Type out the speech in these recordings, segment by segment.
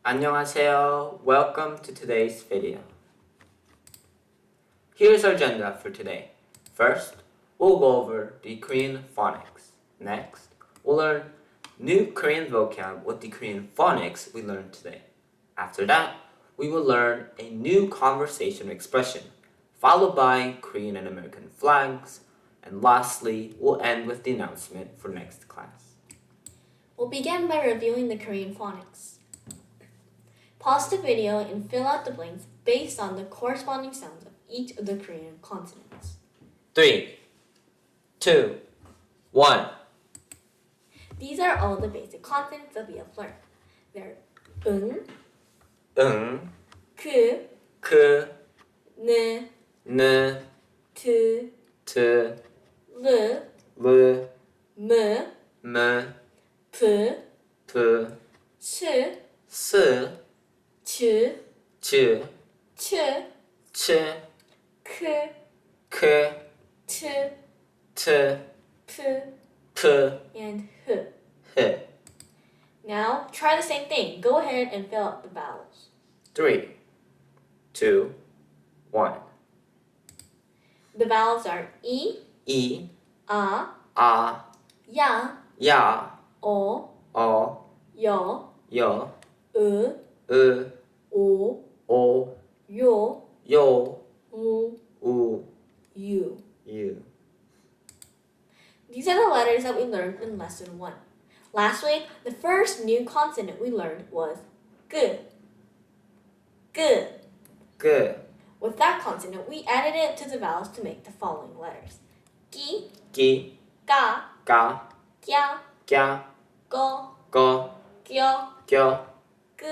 안녕하세요. Welcome to today's video. Here's our agenda for today. First, we'll go over the Korean phonics. Next, we'll learn new Korean vocab with the Korean phonics we learned today. After that, we will learn a new conversation expression, followed by Korean and American flags, and lastly, we'll end with the announcement for next class. We'll begin by reviewing the Korean phonics. Pause the video and fill out the blanks based on the corresponding sounds of each of the Korean consonants. 3, 2, 1. These are all the basic consonants that we have learned. They're 응, 응, 그, 그, 느, 느, 트, 트, 르, 르, 무, 무, 프, 프, 스, 스, 츠, 츠, 츠, 츠, 크, 크, 트, 트, 프, 프, and h. 히. Now, try the same thing. Go ahead and fill out the vowels. 3, 2, 1. The vowels are E, 이, A, 아, Ya, 야, O, 어, Yo, 여, 으, 으, O, 오, Yo, 요, U, 우, U. 유. These are the letters that we learned in lesson 1. Last week, the first new consonant we learned was G. G. 그, With that consonant, we added it to the vowels to make the following letters. Ki, 기, Ga, 가, Kya, 꺄, Go, 거, Kyo, 겨, G,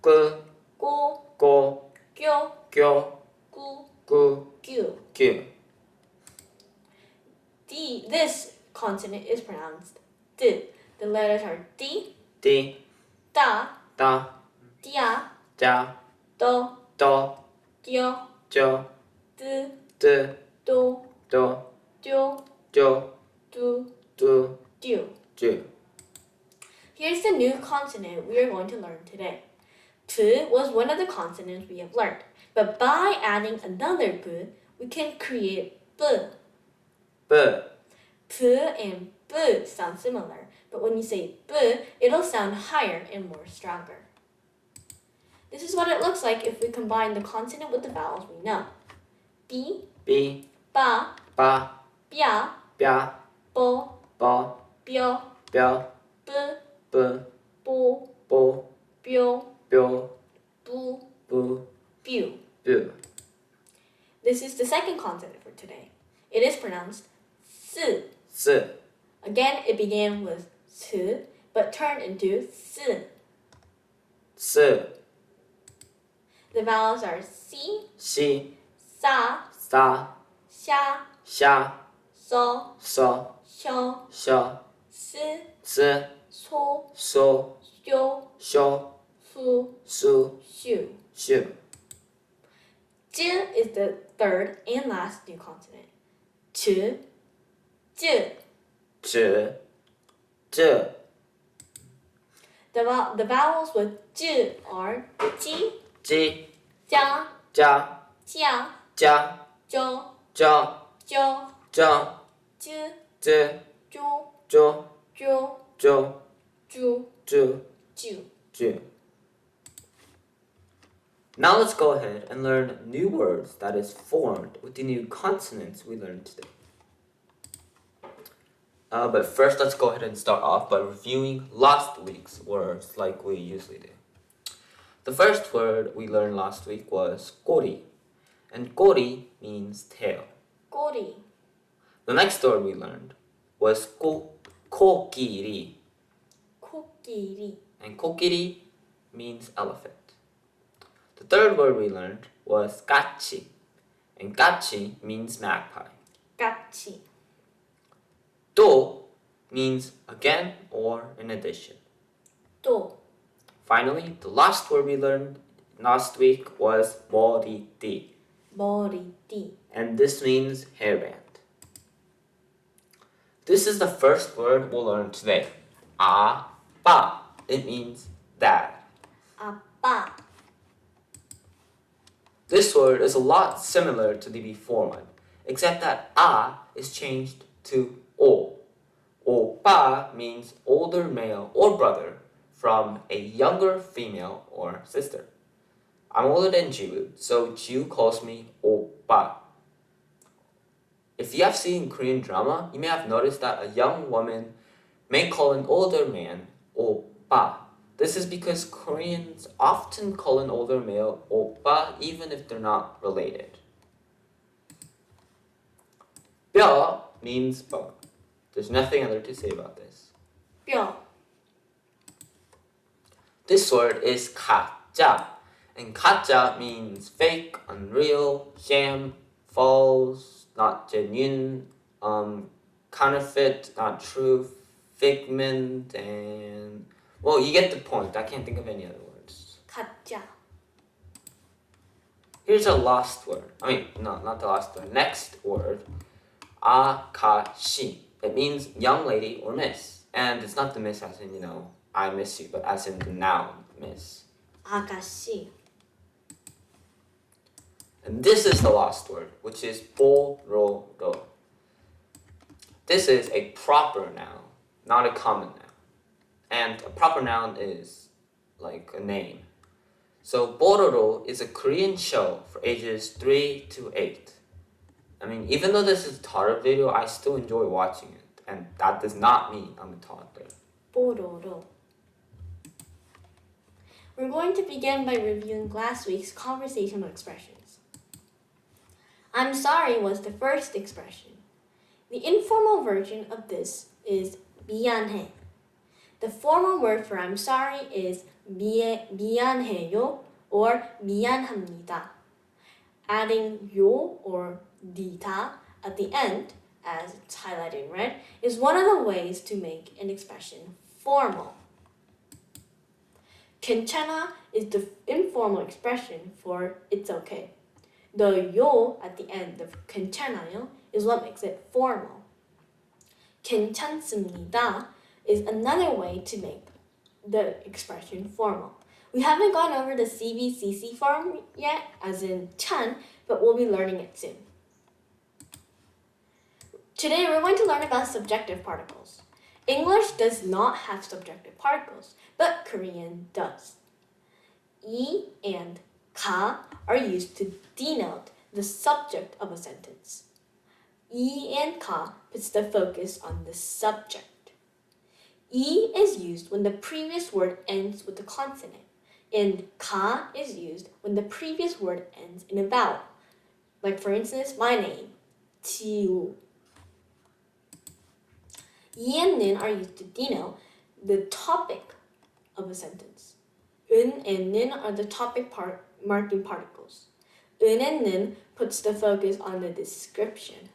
끄, Go, 고, Kyo, 교, Gu, 구, Gyu. 규. This consonant is pronounced D. The letters are D, 띠, Da, 따, Tia, 짜, Do, 떠, Kyo, 쪄, D, 뜨, Do, 떠, Dyo, 쪄, Du, 뚜, Dyu. 쭈. Here's the new consonant we are going to learn today. P was one of the consonants we have learned, but by adding another P, we can create B. 뿌, P and B sound similar, but when you say B, it'll sound higher and more stronger. This is what it looks like if we combine the consonant with the vowels we know. B, 삐, Ba, 빠, Bia, 뼈, Bo, 뻐, Bio, 뼈, B, 뿌, Bo, 뽀, Bio, 뼈, Bu, 뿌, Bu. 뷰. This is the second consonant for today. It is pronounced S. 스, Again, it began with S, but turned into S. 스, The vowels are C, 시, Sa, 싸, Xia, 샤, So, 서, Xiao, 셔, S, 스, So, 소, Xiu, 쇼, Su, 수, Xiu. 슈. J is the third and last new consonant. Ch, J. 쯔, 쯔, The vowels with J are Ji, 찌, Jia, 짜, Jia, 짜, Zhou, 쩌, Zhou, 쩌, J, 쯔, Zhou, 쪼, Zhou, 쪼, Zhu, 쭈, Ju. 쭈. Now let's go ahead and learn new words that is formed with the new consonants we learned today. But first, let's go ahead and start off by reviewing last week's words like we usually do. The first word we learned last week was 꼬리, and 꼬리 means tail. 꼬리, The next word we learned was 코끼리, 코끼리, and 코끼리 means elephant. The third word we learned was 까치, and 까치 means magpie. 까치, 또 means again or in addition. 또, Finally, the last word we learned last week was 머리띠, 머리띠. and this means hairband. This is the first word we'll learn today. 아빠. It means dad. 아빠. 오빠. This word is a lot similar to the before one, except that a is changed to o. 오빠 means older male or brother from a younger female or sister. I'm older than Jiwoo, so Jiwoo calls me 오빠. If you have seen Korean drama, you may have noticed that a young woman may call an older man 오빠. This is because Koreans often call an older male 오빠 even if they're not related. 뼈 means bone. There's nothing other to say about this. 뼈. This word is 가짜. And 가짜 means fake, unreal, sham, false, not genuine, counterfeit, not true, figment, and well, you get the point. I can't think of any other words. 가짜. Here's a lost word. No, not the last word. Next word. 아가씨. It means young lady or miss. And it's not the miss as in, I miss you, but as in the noun, miss. 아가씨. And this is the lost word, which is 뽀로로. This is a proper noun, not a common noun. And a proper noun is like a name. So 뽀로로 is a Korean show for ages 3 to 8. Even though this is a toddler video, I still enjoy watching it. And that does not mean I'm a toddler. 뽀로로. We're going to begin by reviewing last week's conversational expressions. I'm sorry was the first expression. The informal version of this is 미안해. The formal word for I'm sorry is 미안해요 or 미안합니다. Adding 요 or 디다 at the end, as it's highlighted in red, is one of the ways to make an expression formal. 괜찮아 is the informal expression for it's okay. The 요 at the end of 괜찮아요 is what makes it formal. 괜찮습니다 is another way to make the expression formal. We haven't gone over the CBCC form yet, as in 찬, but we'll be learning it soon. Today we're going to learn about subjective particles. English does not have subjective particles, but Korean does. 이 and 가 are used to denote the subject of a sentence. 이 and 가 puts the focus on the subject. 이 is used when the previous word ends with a consonant, and 가 is used when the previous word ends in a vowel. Like for instance, my name, 지우. 이 and 는 are used to denote the topic of a sentence. 은 and 는 are the topic marking particles. 은 and 는 puts the focus on the description.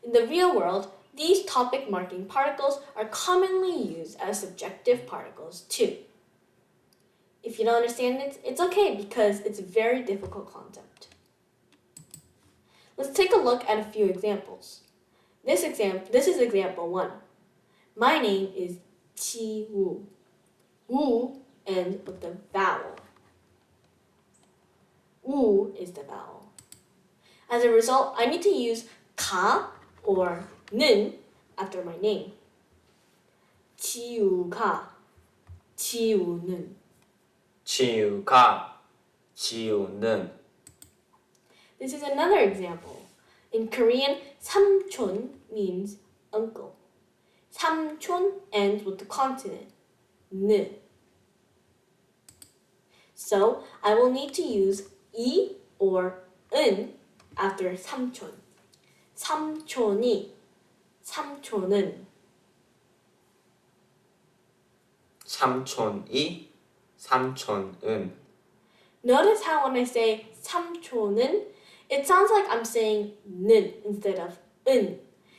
In the real world, these topic marking particles are commonly used as subjective particles too. If you don't understand it, it's okay because it's a very difficult concept. Let's take a look at a few examples. This is example 1. My name is 지우. 우 ends with the vowel. 우 is the vowel. As a result, I need to use 가 or 는 after my name. 지우가, 지우는. 지우가, 지우는. This is another example. In Korean, 삼촌 means uncle. 삼촌 ends with the consonant 는. So I will need to use 이 or 은 after 삼촌. 삼촌이, 삼촌은. 삼촌이, 삼촌은. Notice how when I say 삼촌은, it sounds like I'm saying 는 instead of 은.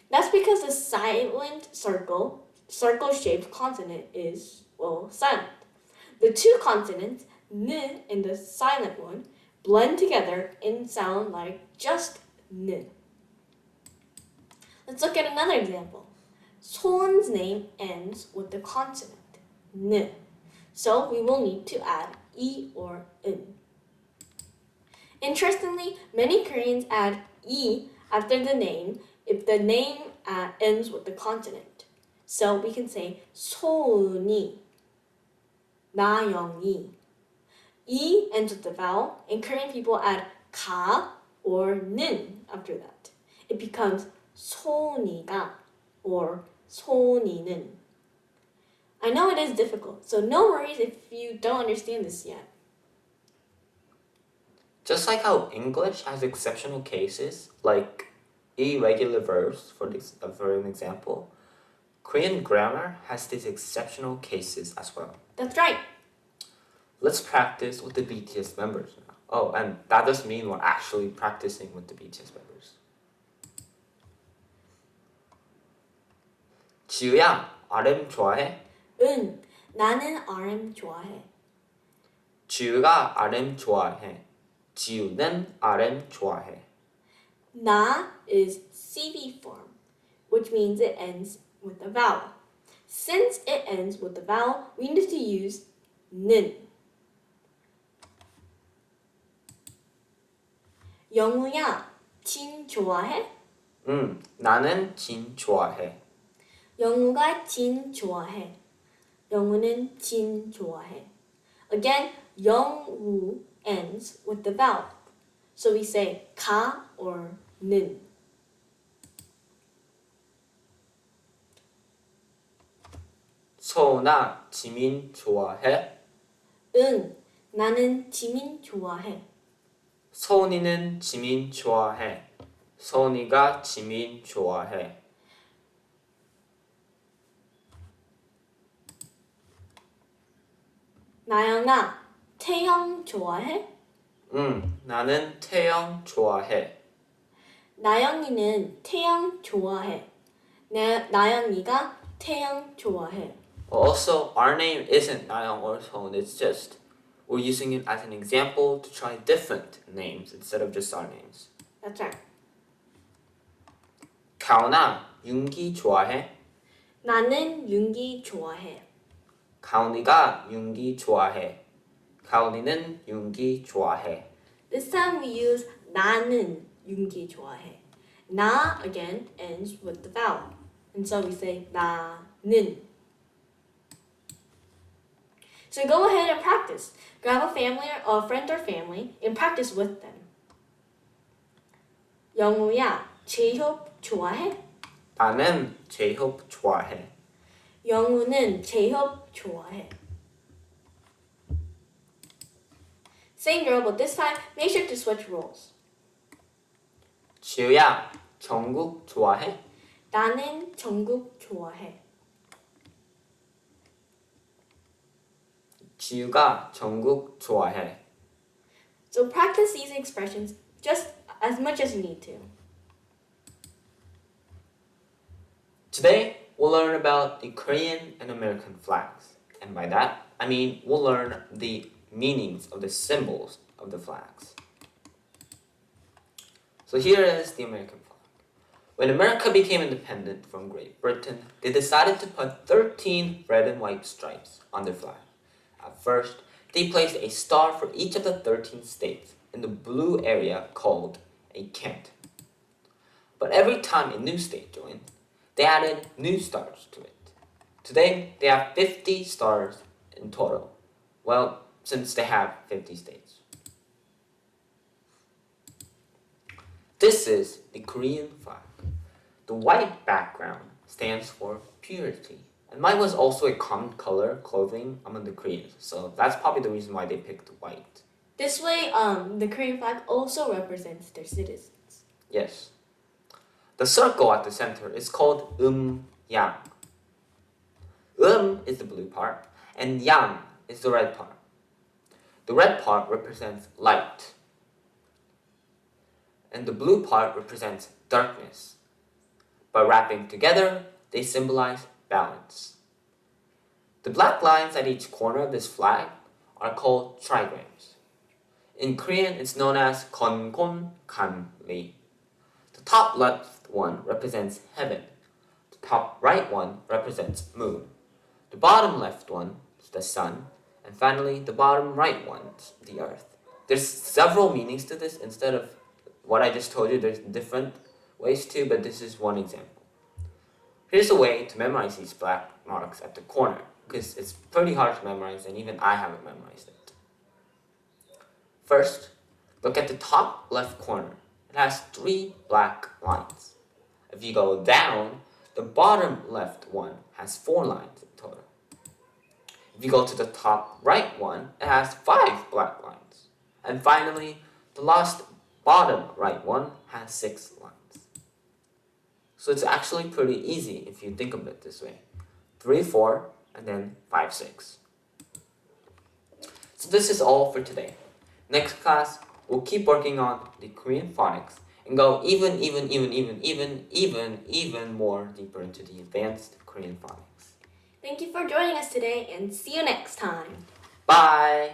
That's because the silent circle-shaped consonant is, silent. The two consonants, 는 and the silent one, blend together and sound like just 는. Let's look at another example. 소은's name ends with the consonant 는. So we will need to add E or N. Interestingly, many Koreans add E after the name if the name ends with the consonant. So we can say 소은이, 나영이. E ends with the vowel, and Korean people add 가 or 는 after that. It becomes 소니가 or 소니는. I know it is difficult, so no worries if you don't understand this yet. Just like how English has exceptional cases, like irregular verbs, for an example, Korean grammar has these exceptional cases as well. That's right. Let's practice with the BTS members now. Oh, and that doesn't mean we're actually practicing with the BTS members. 지우야, RM 좋아해? 응, 나는 RM 좋아해. 지우가 RM 좋아해. 지우는 RM 좋아해. 나 is CV form, which means it ends with a vowel. Since it ends with a vowel, we need to use 는. 영우야, 진 좋아해? 응, 나는 진 좋아해. 영우가 진 좋아해. 영우는 진 좋아해. Again, 영우 ends with the vowel. So we say 가 or 는. 소은아, 지민 좋아해? 응, 나는 지민 좋아해. 소은이는 지민 좋아해. 소은이가 지민 좋아해. 나영아, 태영 좋아해? 응, 나는 태영 좋아해. 나영이는 태영 좋아해. 나영이가 태영 좋아해. Also, our name isn't Nayoung or Seon, it's just we're using it as an example to try different names instead of just our names. That's right. 가온아, 윤기 좋아해? 나는 윤기 좋아해. 가온이가 윤기 좋아해. 가온이는 윤기 좋아해. This time we use 나는 윤기 좋아해. 나 again ends with the vowel. And so we say 나는. So go ahead and practice. Grab a family or a friend or family and practice with them. 영우야, 제협 좋아해? 나는 제협 좋아해. 영우는 제협 좋아해. Same girl, but this time make sure to switch roles. 지우야, 정국 좋아해? 나는 정국 좋아해. 지우가 정국 좋아해. So practice these expressions just as much as you need to. Today, we'll learn about the Korean and American flags. And by that, I mean we'll learn the meanings of the symbols of the flags. So here is the American flag. When America became independent from Great Britain, they decided to put 13 red and white stripes on their flag. At first, they placed a star for each of the 13 states in the blue area called a canton. But every time a new state joined, they added new stars to it. Today, they have 50 stars in total. Well, since they have 50 states. This is the Korean flag. The white background stands for purity. And mine was also a common color clothing among the Koreans, so that's probably the reason why they picked white. This way, the Korean flag also represents their citizens. Yes. The circle at the center is called yang. Is the blue part, and yang is the red part. The red part represents light, and the blue part represents darkness. By wrapping together, they symbolize balance. The black lines at each corner of this flag are called trigrams. In Korean, it's known as 건곤 간리. The top left one represents heaven. The top right one represents moon. The bottom left one is the sun, And finally, the bottom right one, the earth. There's several meanings to this. Instead of what I just told you, there's different ways too, but this is one example. Here's a way to memorize these black marks at the corner, because it's pretty hard to memorize and even I haven't memorized it. First, look at the top left corner. It has 3 black lines. If you go down, the bottom left one has 4 lines in total. If you go to the top right one, it has 5 black lines. And finally, the last bottom right one has 6 lines. So it's actually pretty easy if you think of it this way. 3, 4, and then 5, 6. So this is all for today. Next class, we'll keep working on the Korean phonics and go even more deeper into the advanced Korean phonics. Thank you for joining us today and see you next time. Bye!